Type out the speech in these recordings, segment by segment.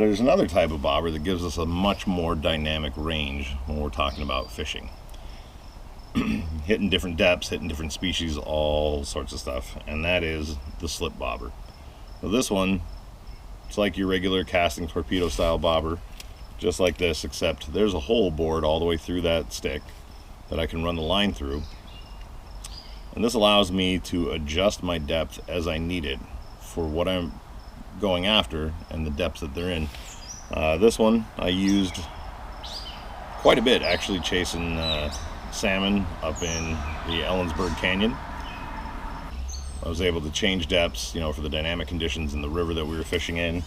There's another type of bobber that gives us a much more dynamic range when we're talking about fishing. Hitting different depths, hitting different species, all sorts of stuff, and that is the slip bobber. So this one, it's like your regular casting torpedo style bobber, just like this, except there's a hole bored all the way through that stick that I can run the line through. And this allows me to adjust my depth as I need it for what I'm going after and the depths that they're in. This one I used quite a bit, actually, chasing salmon up in the Ellensburg Canyon. I was able to change depths, for the dynamic conditions in the river that we were fishing in.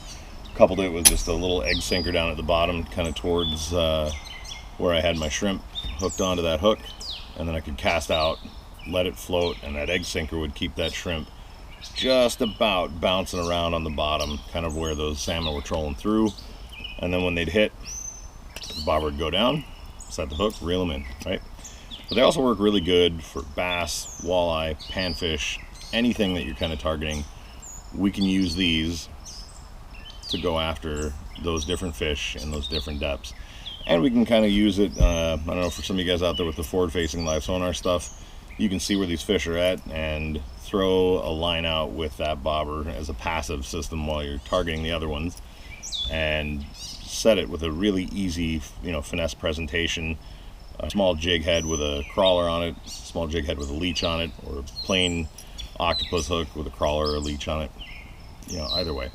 Coupled it with just a little egg sinker down at the bottom, kind of towards where I had my shrimp hooked onto that hook, and then I could cast out, let it float, and that egg sinker would keep that shrimp just about bouncing around on the bottom, kind of where those salmon were trolling through. And then when they'd hit, the bobber would go down, set the hook, reel them in, right? But they also work really good for bass, walleye, panfish, anything that you're kind of targeting. We can use these to go after those different fish in those different depths. And we can kind of use it, I don't know, for some of you guys out there with the forward-facing live sonar stuff, you can see where these fish are at and throw a line out with that bobber as a passive system while you're targeting the other ones, and set it with a really easy, finesse presentation. A small jig head with a crawler on it, small jig head with a leech on it, or a plain octopus hook with a crawler or a leech on it. Either way.